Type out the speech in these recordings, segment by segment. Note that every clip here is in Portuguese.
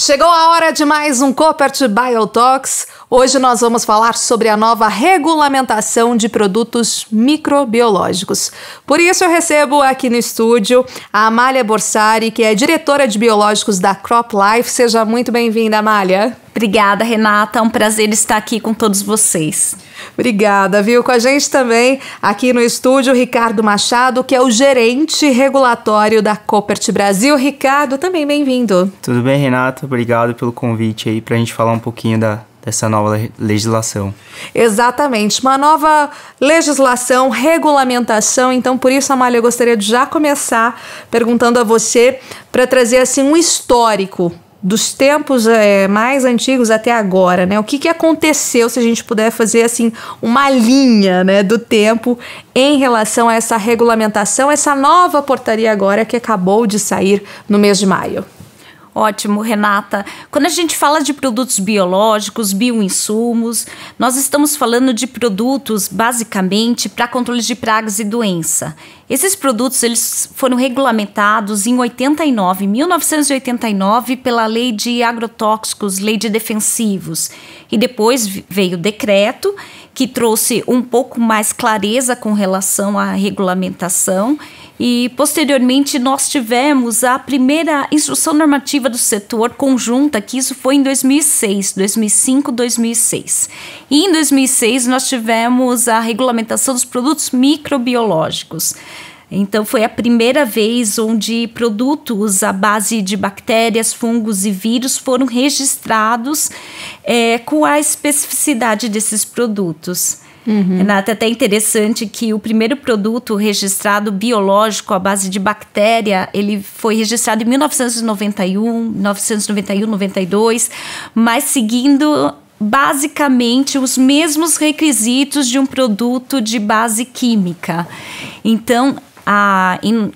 Chegou a hora de mais um Coopert Biotalks. Hoje nós vamos falar sobre a nova regulamentação de produtos microbiológicos. Por isso eu recebo aqui no estúdio a Amália Borsari, que é diretora de biológicos da CropLife. Seja muito bem-vinda, Amália. Obrigada, Renata. É um prazer estar aqui com todos vocês. Obrigada, viu? Com a gente também aqui no estúdio, Ricardo Machado, que é o gerente regulatório da Coopert Brasil. Ricardo, também bem-vindo. Tudo bem, Renata? Obrigado pelo convite aí para a gente falar um pouquinho dessa nova legislação. Exatamente, uma nova legislação, regulamentação. Então, por isso, Amália, eu gostaria de já começar perguntando a você para trazer assim um histórico dos tempos mais antigos até agora, né? O que aconteceu, se a gente puder fazer assim uma linha, né, do tempo em relação a essa regulamentação, essa nova portaria agora que acabou de sair no mês de maio. Ótimo, Renata. Quando a gente fala de produtos biológicos, bioinsumos, nós estamos falando de produtos basicamente para controle de pragas e doença. Esses produtos eles foram regulamentados em 1989, pela Lei de Agrotóxicos, Lei de Defensivos. E depois veio o decreto, que trouxe um pouco mais clareza com relação à regulamentação. E, posteriormente, nós tivemos a primeira instrução normativa do setor conjunta, que isso foi em 2005, 2006. E em 2006, nós tivemos a regulamentação dos produtos microbiológicos. Então, foi a primeira vez onde produtos à base de bactérias, fungos e vírus foram registrados com a especificidade desses produtos. Renata, é até interessante que o primeiro produto registrado biológico à base de bactéria, ele foi registrado em 1991, 92, mas seguindo basicamente os mesmos requisitos de um produto de base química. Então,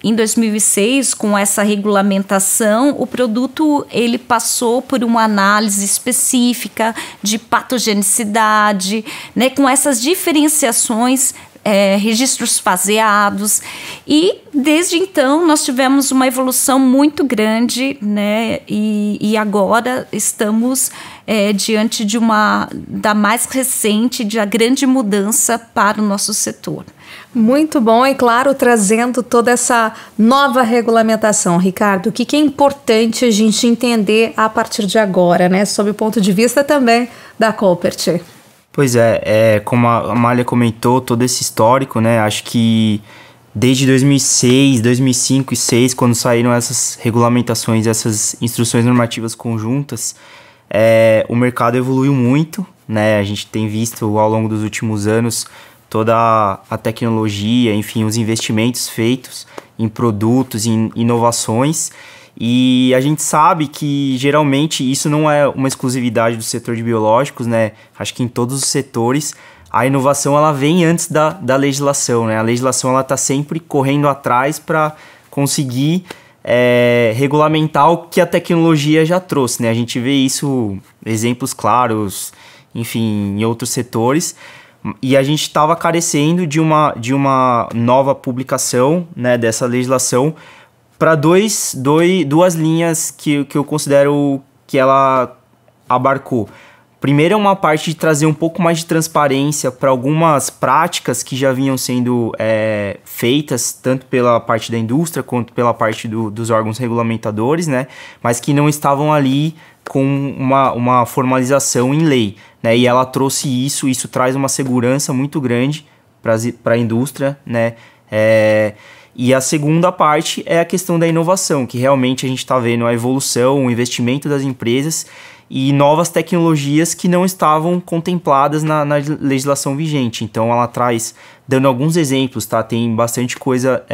em 2006, com essa regulamentação, o produto ele passou por uma análise específica de patogenicidade, né, com essas diferenciações, registros faseados, e desde então nós tivemos uma evolução muito grande, né, e agora estamos diante da mais recente, de a grande mudança para o nosso setor. Muito bom, e claro, trazendo toda essa nova regulamentação. Ricardo, o que é importante a gente entender a partir de agora, né, sob o ponto de vista também da Coopert? Pois como a Amália comentou, todo esse histórico, né, acho que desde 2006, 2005 e 2006, quando saíram essas regulamentações, essas instruções normativas conjuntas, o mercado evoluiu muito, né, a gente tem visto ao longo dos últimos anos toda a tecnologia, enfim, os investimentos feitos em produtos, em inovações, e a gente sabe que geralmente isso não é uma exclusividade do setor de biológicos, né? Acho que em todos os setores a inovação ela vem antes da legislação, né? A legislação ela está sempre correndo atrás para conseguir regulamentar o que a tecnologia já trouxe, né? A gente vê isso, exemplos claros, enfim, em outros setores. E a gente estava carecendo de uma nova publicação, né, dessa legislação para duas linhas que eu considero que ela abarcou. Primeiro é uma parte de trazer um pouco mais de transparência para algumas práticas que já vinham sendo feitas, tanto pela parte da indústria quanto pela parte dos órgãos regulamentadores, né, mas que não estavam ali com uma formalização em lei, né? E ela trouxe isso traz uma segurança muito grande para a indústria, né? E a segunda parte é a questão da inovação, que realmente a gente está vendo a evolução, o investimento das empresas e novas tecnologias que não estavam contempladas na legislação vigente. Então ela traz, dando alguns exemplos, tá? Tem bastante coisa,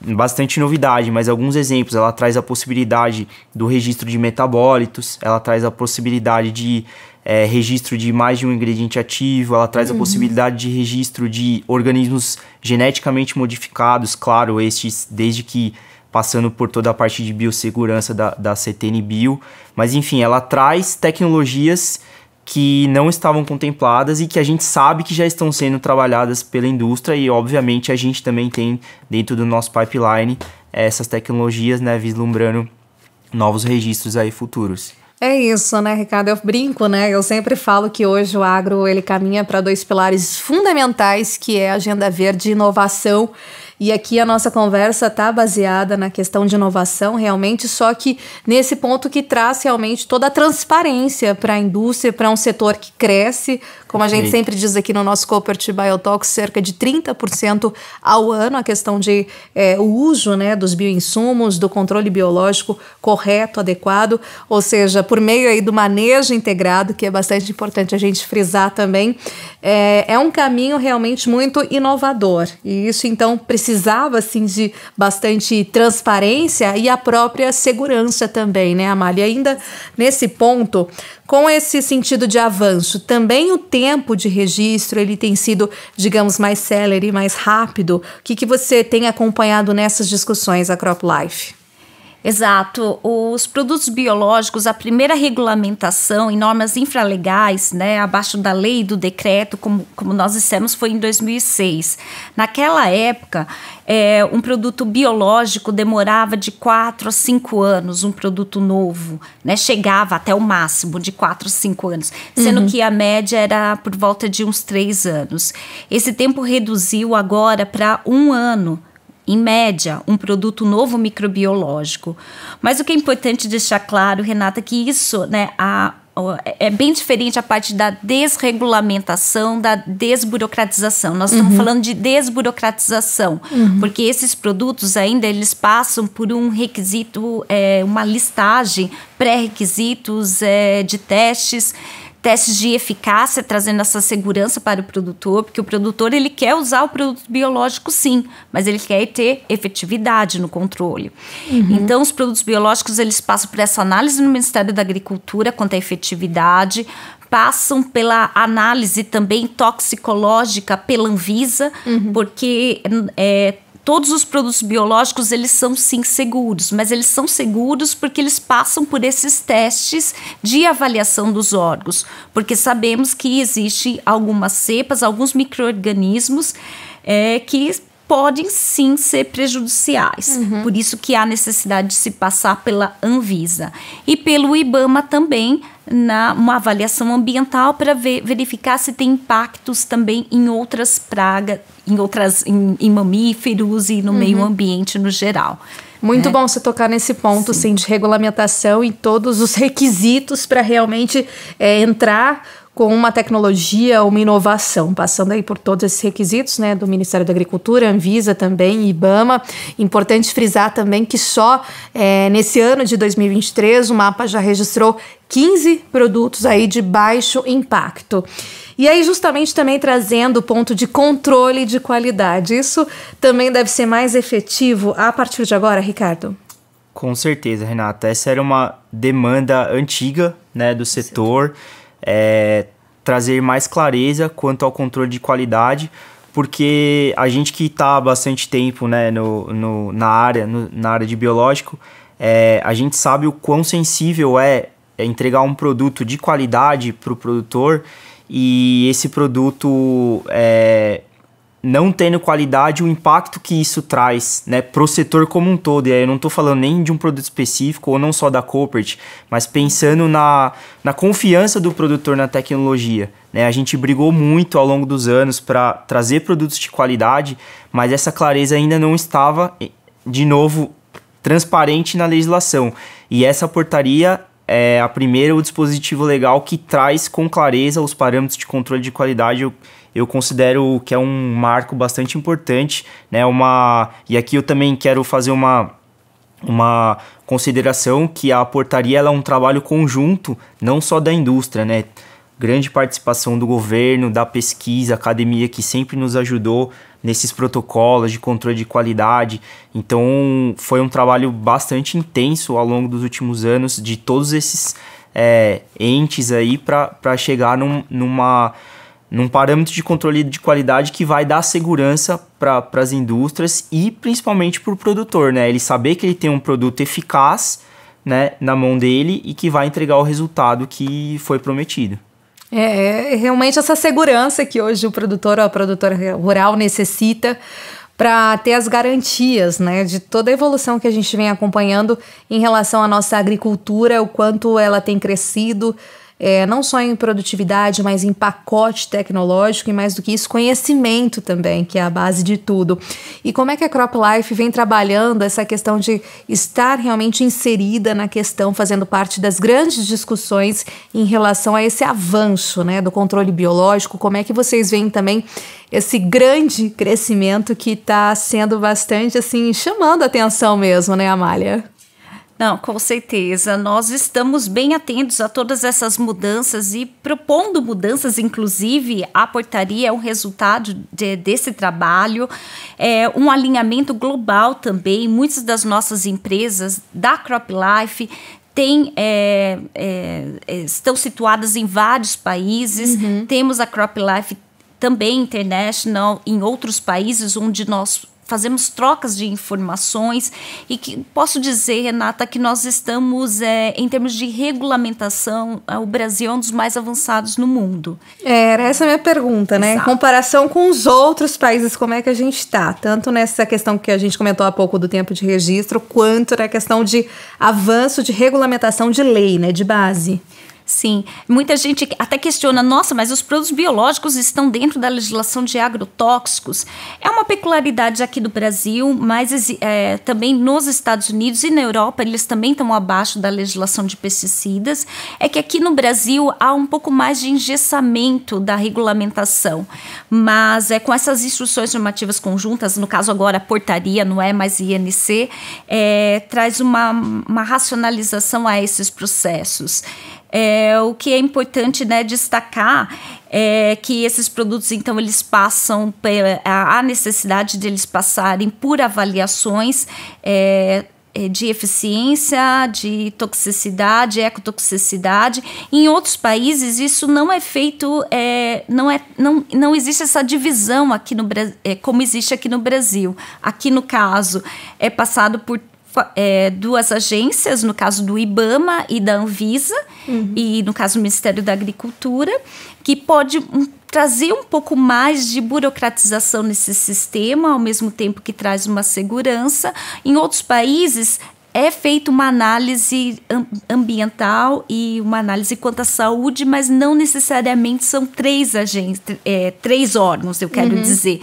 bastante novidade, mas alguns exemplos. Ela traz a possibilidade do registro de metabólitos, ela traz a possibilidade de registro de mais de um ingrediente ativo, ela traz a possibilidade de registro de organismos geneticamente modificados, claro, estes desde que passando por toda a parte de biossegurança da CTN Bio, mas enfim, ela traz tecnologias que não estavam contempladas e que a gente sabe que já estão sendo trabalhadas pela indústria e, obviamente, a gente também tem dentro do nosso pipeline essas tecnologias, né, vislumbrando novos registros aí futuros. É isso, né, Ricardo? Eu brinco, né? Eu sempre falo que hoje o agro ele caminha para 2 pilares fundamentais, que é a agenda verde e inovação. E aqui a nossa conversa está baseada na questão de inovação, realmente, só que nesse ponto que traz realmente toda a transparência para a indústria, para um setor que cresce, como a gente sempre diz aqui no nosso Coopert Biotalks, cerca de 30% ao ano, a questão de o uso, né, dos bioinsumos, do controle biológico correto, adequado, ou seja, por meio aí do manejo integrado, que é bastante importante a gente frisar também, é um caminho realmente muito inovador. E isso, então, precisava, assim, de bastante transparência e a própria segurança também, né, Amália? E ainda nesse ponto, com esse sentido de avanço, também o tempo de registro, ele tem sido, digamos, mais célere, mais rápido. O que você tem acompanhado nessas discussões, a CropLife? Exato. Os produtos biológicos, a primeira regulamentação em normas infralegais, né, abaixo da lei e do decreto, como nós dissemos, foi em 2006. Naquela época, um produto biológico demorava de 4 a 5 anos, um produto novo, né, chegava até o máximo de 4 a 5 anos, sendo que a média era por volta de uns 3 anos. Esse tempo reduziu agora para 1 ano, em média, um produto novo microbiológico. Mas o que é importante deixar claro, Renata, que isso, né, é bem diferente a parte da desregulamentação, da desburocratização. Nós estamos falando de desburocratização, porque esses produtos ainda eles passam por um requisito, uma listagem, pré-requisitos de testes de eficácia, trazendo essa segurança para o produtor, porque o produtor ele quer usar o produto biológico sim, mas ele quer ter efetividade no controle. Então, os produtos biológicos eles passam por essa análise no Ministério da Agricultura quanto à efetividade, passam pela análise também toxicológica pela Anvisa, porque todos os produtos biológicos, eles são sim seguros, mas eles são seguros porque eles passam por esses testes de avaliação dos órgãos, porque sabemos que existem algumas cepas, alguns micro-organismos que podem sim ser prejudiciais. Por isso que há necessidade de se passar pela Anvisa. E pelo IBAMA também, uma avaliação ambiental para verificar se tem impactos também em outras pragas, em mamíferos e no meio ambiente no geral. Muito bom você tocar nesse ponto, sim, de regulamentação e todos os requisitos para realmente entrar com uma tecnologia, uma inovação, passando aí por todos esses requisitos, né, do Ministério da Agricultura, Anvisa também, IBAMA. Importante frisar também que só nesse ano de 2023 o mapa já registrou 15 produtos aí de baixo impacto. E aí justamente também trazendo o ponto de controle de qualidade. Isso também deve ser mais efetivo a partir de agora, Ricardo? Com certeza, Renata. Essa era uma demanda antiga, né, do setor. Trazer mais clareza quanto ao controle de qualidade, porque a gente que está há bastante tempo, né, na área de biológico, a gente sabe o quão sensível é entregar um produto de qualidade para o produtor e esse produto não tendo qualidade, o impacto que isso traz, né, para o setor como um todo. E aí eu não estou falando nem de um produto específico, ou não só da Coopert, mas pensando na confiança do produtor na tecnologia. Né? A gente brigou muito ao longo dos anos para trazer produtos de qualidade, mas essa clareza ainda não estava, de novo, transparente na legislação. E essa portaria é a primeira, o dispositivo legal que traz com clareza os parâmetros de controle de qualidade. Eu considero que é um marco bastante importante, né? E aqui eu também quero fazer uma consideração que a portaria ela é um trabalho conjunto, não só da indústria, né? Grande participação do governo, da pesquisa, academia que sempre nos ajudou nesses protocolos de controle de qualidade. Então foi um trabalho bastante intenso ao longo dos últimos anos de todos esses entes aí para chegar num parâmetro de controle de qualidade que vai dar segurança para as indústrias e principalmente para o produtor, né? Ele saber que ele tem um produto eficaz, né, na mão dele e que vai entregar o resultado que foi prometido. Realmente essa segurança que hoje o produtor ou a produtora rural necessita para ter as garantias, né, de toda a evolução que a gente vem acompanhando em relação à nossa agricultura, o quanto ela tem crescido, não só em produtividade, mas em pacote tecnológico e, mais do que isso, conhecimento também, que é a base de tudo. E como é que a CropLife vem trabalhando essa questão de estar realmente inserida na questão, fazendo parte das grandes discussões em relação a esse avanço, né, do controle biológico? Como é que vocês veem também esse grande crescimento que está sendo bastante, assim, chamando a atenção mesmo, né, Amália? Não, com certeza. Nós estamos bem atentos a todas essas mudanças e propondo mudanças, inclusive a portaria é um resultado desse trabalho, um alinhamento global também. Muitas das nossas empresas da CropLife estão situadas em vários países. Temos a CropLife também international em outros países onde nós fazemos trocas de informações e que posso dizer, Renata, que nós estamos, em termos de regulamentação, o Brasil é um dos mais avançados no mundo. Era essa a minha pergunta, né? Exato. Em comparação com os outros países, como é que a gente está? Tanto nessa questão que a gente comentou há pouco do tempo de registro, quanto na questão de avanço de regulamentação de lei, né? De base. Sim, muita gente até questiona, nossa, mas os produtos biológicos estão dentro da legislação de agrotóxicos. É uma peculiaridade aqui do Brasil, mas também nos Estados Unidos e na Europa eles também estão abaixo da legislação de pesticidas. É que aqui no Brasil há um pouco mais de engessamento da regulamentação, mas com essas instruções normativas conjuntas, no caso agora a portaria, não é mais INC, traz uma racionalização a esses processos. O que é importante, né, destacar é que esses produtos, então, eles passam a necessidade de eles passarem por avaliações de eficiência, de toxicidade, ecotoxicidade. Em outros países, isso não é feito, não existe essa divisão aqui no Brasil, como existe aqui no Brasil. Aqui, no caso, é passado por duas agências, no caso do IBAMA e da Anvisa, e no caso do Ministério da Agricultura, que pode trazer um pouco mais de burocratização nesse sistema, ao mesmo tempo que traz uma segurança. Em outros países, é feita uma análise ambiental e uma análise quanto à saúde, mas não necessariamente são três órgãos, eu quero dizer.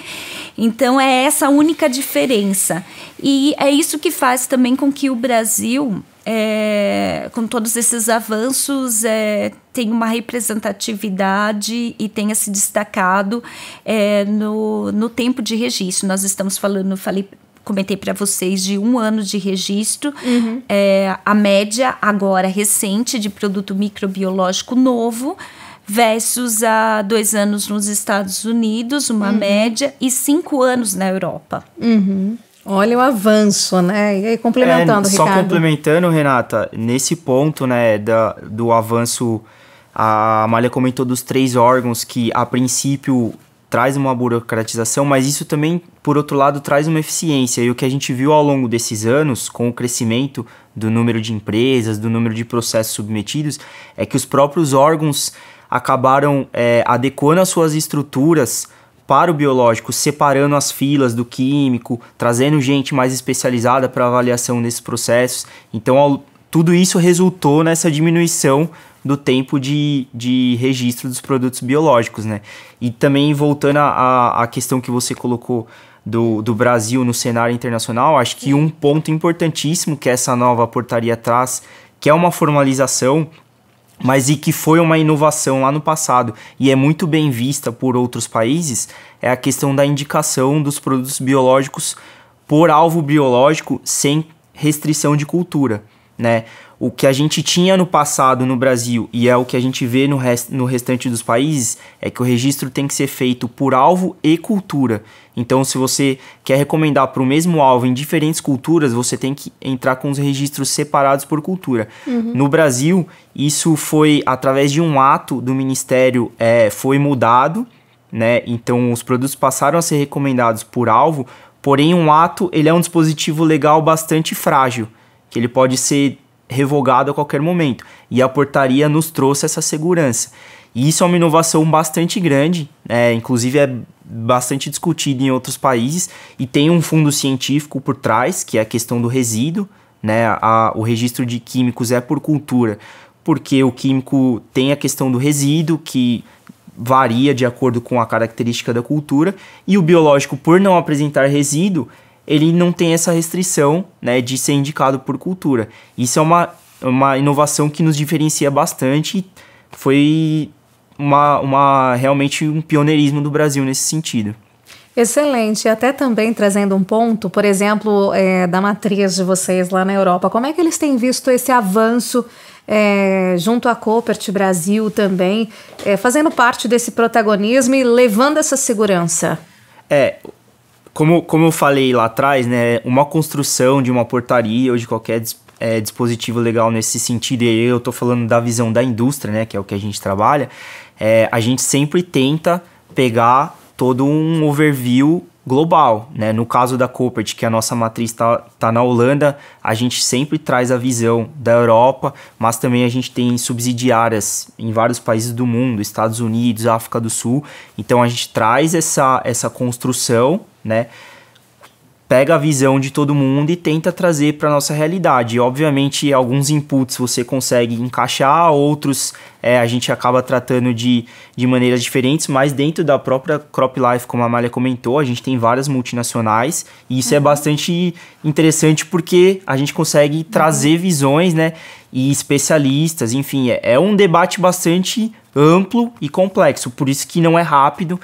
Então, é essa a única diferença. E é isso que faz também com que o Brasil, com todos esses avanços, tenha uma representatividade e tenha se destacado no tempo de registro. Nós estamos comentei para vocês de 1 ano de registro, a média agora recente de produto microbiológico novo, versus há 2 anos nos Estados Unidos, uma média, e 5 anos na Europa. Olha o avanço, né? E aí, complementando, Ricardo. Só complementando, Renata, nesse ponto, né, do avanço, a Amália comentou dos 3 órgãos que, a princípio, traz uma burocratização, mas isso também, por outro lado, traz uma eficiência. E o que a gente viu ao longo desses anos, com o crescimento do número de empresas, do número de processos submetidos, é que os próprios órgãos acabaram adequando as suas estruturas para o biológico, separando as filas do químico, trazendo gente mais especializada para avaliação desses processos. Então, tudo isso resultou nessa diminuição do tempo de registro dos produtos biológicos, né? E também, voltando à questão que você colocou do Brasil no cenário internacional, acho que um ponto importantíssimo que essa nova portaria traz, que é uma formalização, mas e que foi uma inovação lá no passado e é muito bem vista por outros países, é a questão da indicação dos produtos biológicos por alvo biológico sem restrição de cultura, né? O que a gente tinha no passado no Brasil e é o que a gente vê no restante dos países é que o registro tem que ser feito por alvo e cultura. Então, se você quer recomendar para o mesmo alvo em diferentes culturas, você tem que entrar com os registros separados por cultura. No Brasil, isso foi através de um ato do Ministério, foi mudado, né? Então, os produtos passaram a ser recomendados por alvo, porém um ato ele é um dispositivo legal bastante frágil, que ele pode ser revogado a qualquer momento. E a portaria nos trouxe essa segurança. E isso é uma inovação bastante grande, inclusive é bastante discutido em outros países e tem um fundo científico por trás, que é a questão do resíduo, né? O registro de químicos é por cultura, porque o químico tem a questão do resíduo, que varia de acordo com a característica da cultura, e o biológico, por não apresentar resíduo, ele não tem essa restrição, né, de ser indicado por cultura. Isso é uma inovação que nos diferencia bastante, foi realmente um pioneirismo do Brasil nesse sentido. Excelente, e até também trazendo um ponto, por exemplo, da matriz de vocês lá na Europa, como é que eles têm visto esse avanço junto à Koppert Brasil também, fazendo parte desse protagonismo e levando essa segurança? Como eu falei lá atrás, né, uma construção de uma portaria ou de qualquer dispositivo legal nesse sentido, e aí eu estou falando da visão da indústria, né, que é o que a gente trabalha, a gente sempre tenta pegar todo um overview global, né? No caso da Koppert, que a nossa matriz tá na Holanda, a gente sempre traz a visão da Europa, mas também a gente tem subsidiárias em vários países do mundo, Estados Unidos, África do Sul, então a gente traz essa construção, né? Pega a visão de todo mundo e tenta trazer para a nossa realidade. E, obviamente, alguns inputs você consegue encaixar, outros a gente acaba tratando de maneiras diferentes, mas dentro da própria CropLife, como a Amália comentou, a gente tem várias multinacionais, e isso é bastante interessante porque a gente consegue trazer visões, né, e especialistas, enfim, é um debate bastante amplo e complexo, por isso que não é rápido,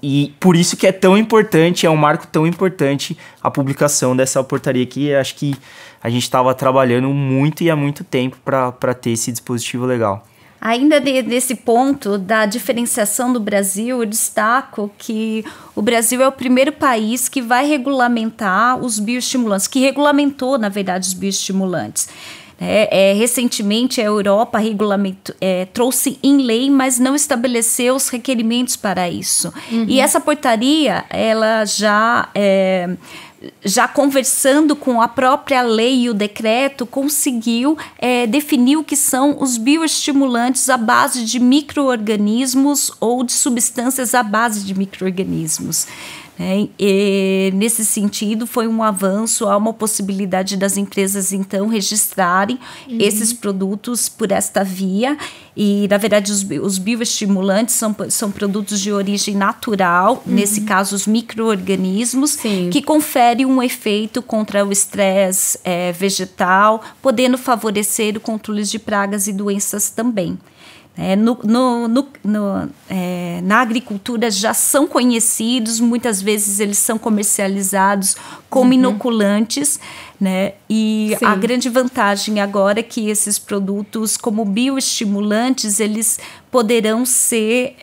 e por isso que é tão importante, é um marco tão importante a publicação dessa portaria que acho que a gente estava trabalhando muito e há muito tempo para ter esse dispositivo legal. Ainda nesse ponto da diferenciação do Brasil, eu destaco que o Brasil é o primeiro país que vai regulamentar os bioestimulantes, que regulamentou, na verdade, os bioestimulantes. Recentemente, a Europa trouxe em lei, mas não estabeleceu os requerimentos para isso. E essa portaria, ela já conversando com a própria lei e o decreto, conseguiu definir o que são os bioestimulantes à base de micro-organismos ou de substâncias à base de micro-organismos. E nesse sentido, foi um avanço, há uma possibilidade das empresas, então, registrarem esses produtos por esta via. E, na verdade, os bioestimulantes são produtos de origem natural, nesse caso, os micro-organismos, que conferem um efeito contra o estresse vegetal, podendo favorecer o controle de pragas e doenças também. Na agricultura já são conhecidos, muitas vezes eles são comercializados como inoculantes, né? E a grande vantagem agora é que esses produtos, como bioestimulantes, eles poderão ser,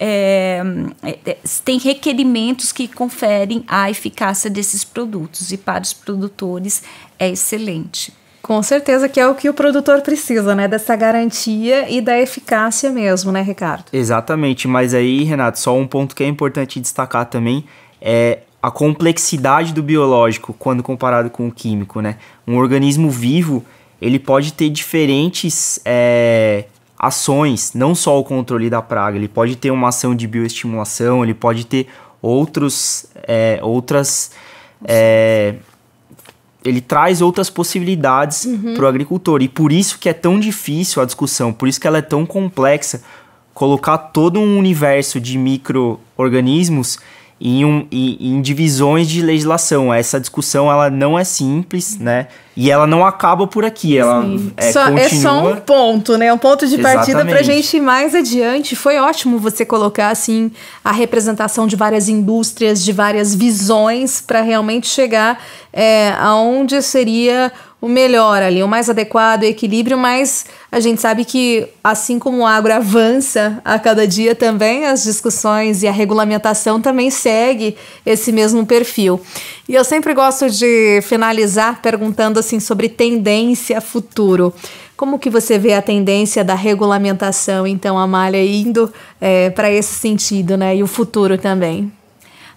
tem requerimentos que conferem a eficácia desses produtos, e para os produtores é excelente. Com certeza que é o que o produtor precisa, né? Dessa garantia e da eficácia mesmo, né, Ricardo? Exatamente, mas aí, Renato, só um ponto que é importante destacar também é a complexidade do biológico quando comparado com o químico, né? Um organismo vivo, ele pode ter diferentes ações, não só o controle da praga, ele pode ter uma ação de bioestimulação, ele pode ter ele traz outras possibilidades para o agricultor. E por isso que é tão difícil a discussão, por isso que ela é tão complexa, colocar todo um universo de micro-organismos em divisões de legislação. Essa discussão ela não é simples, né? E ela não acaba por aqui. Ela continua... É só um ponto, né? Um ponto de partida para a gente ir mais adiante. Foi ótimo você colocar assim a representação de várias indústrias, de várias visões para realmente chegar aonde seria o melhor ali, o mais adequado, o equilíbrio, mas a gente sabe que assim como o agro avança a cada dia também, as discussões e a regulamentação também segue esse mesmo perfil. E eu sempre gosto de finalizar perguntando assim sobre tendência futuro. Como que você vê a tendência da regulamentação, então, Amália, indo para esse sentido, né? E o futuro também?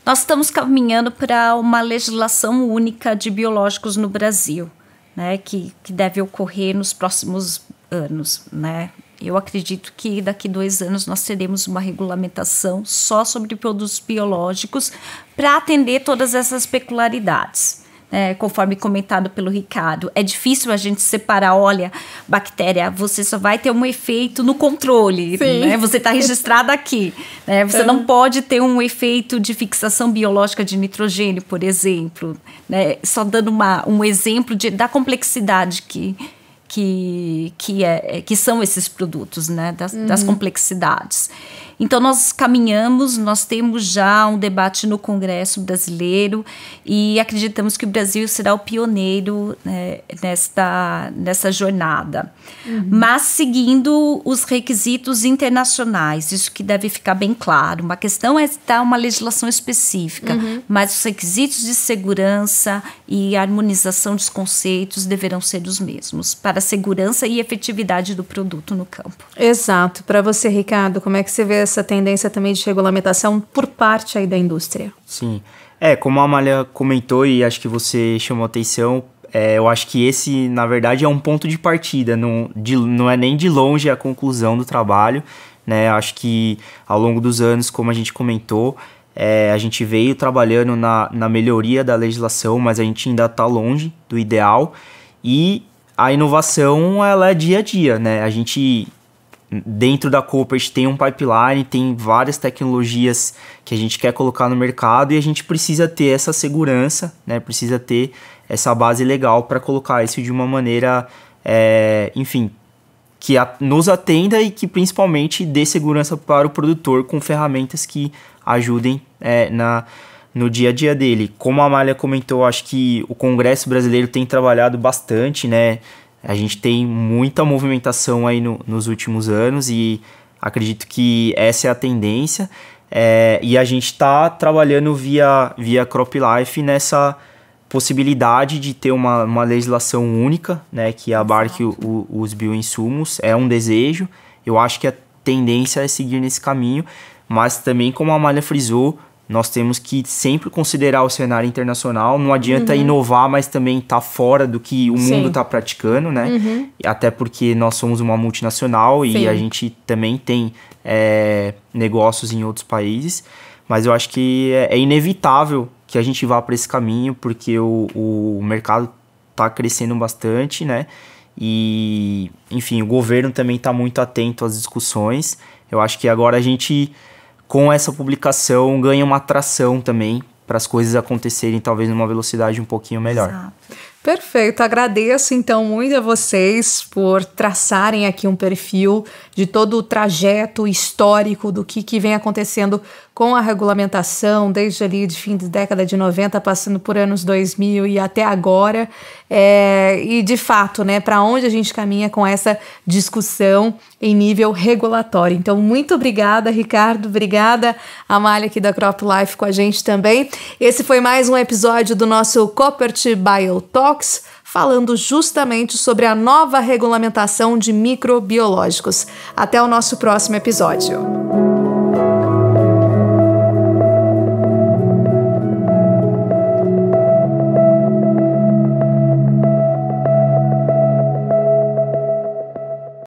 Nós estamos caminhando para uma legislação única de biológicos no Brasil, né, que deve ocorrer nos próximos anos, né? Eu acredito que daqui 2 anos nós teremos uma regulamentação só sobre produtos biológicos para atender todas essas peculiaridades. Conforme comentado pelo Ricardo, é difícil a gente separar, olha, bactéria, você só vai ter um efeito no controle, né? Você está registrado aqui, né? Você não pode ter um efeito de fixação biológica de nitrogênio, por exemplo, né? Só dando um exemplo da complexidade que são esses produtos, né? Das complexidades. Então, nós caminhamos, nós temos já um debate no Congresso brasileiro e acreditamos que o Brasil será o pioneiro, né, nessa jornada. Mas seguindo os requisitos internacionais, isso que deve ficar bem claro. Uma questão é dar uma legislação específica, mas os requisitos de segurança e harmonização dos conceitos deverão ser os mesmos para a segurança e efetividade do produto no campo. Exato. Para você, Ricardo, como é que você vê essa tendência também de regulamentação por parte aí da indústria? Sim. Como a Amália comentou e acho que você chamou atenção, eu acho que esse, na verdade, é um ponto de partida, não é nem de longe a conclusão do trabalho, né? Acho que ao longo dos anos, como a gente comentou, a gente veio trabalhando na melhoria da legislação, mas a gente ainda está longe do ideal e a inovação, ela é dia a dia, né? A gente, dentro da Koppert, tem um pipeline, tem várias tecnologias que a gente quer colocar no mercado e a gente precisa ter essa segurança, né? Precisa ter essa base legal para colocar isso de uma maneira, enfim, que nos atenda e que principalmente dê segurança para o produtor com ferramentas que ajudem no dia a dia dele. Como a Amália comentou, acho que o Congresso brasileiro tem trabalhado bastante, né? A gente tem muita movimentação aí nos últimos anos e acredito que essa é a tendência. E a gente está trabalhando via CropLife nessa possibilidade de ter uma legislação única, né? Que abarque os bioinsumos. É um desejo. Eu acho que a tendência é seguir nesse caminho, mas também, como a Amália frisou, nós temos que sempre considerar o cenário internacional. Não adianta inovar, mas também estar fora do que o mundo está praticando, né? Até porque nós somos uma multinacional e a gente também tem negócios em outros países. Mas eu acho que é inevitável que a gente vá para esse caminho, porque o mercado está crescendo bastante, né? E, enfim, o governo também está muito atento às discussões. Eu acho que agora a gente, com essa publicação, ganha uma atração também para as coisas acontecerem talvez numa velocidade um pouquinho melhor. Exato. Perfeito, agradeço então muito a vocês por traçarem aqui um perfil de todo o trajeto histórico do que vem acontecendo com a regulamentação, desde ali de fim da década de 90, passando por anos 2000 e até agora, e de fato, né, para onde a gente caminha com essa discussão em nível regulatório. Então, muito obrigada, Ricardo, obrigada, Amália aqui da CropLife com a gente também. Esse foi mais um episódio do nosso Koppert Biotalks, falando justamente sobre a nova regulamentação de microbiológicos. Até o nosso próximo episódio.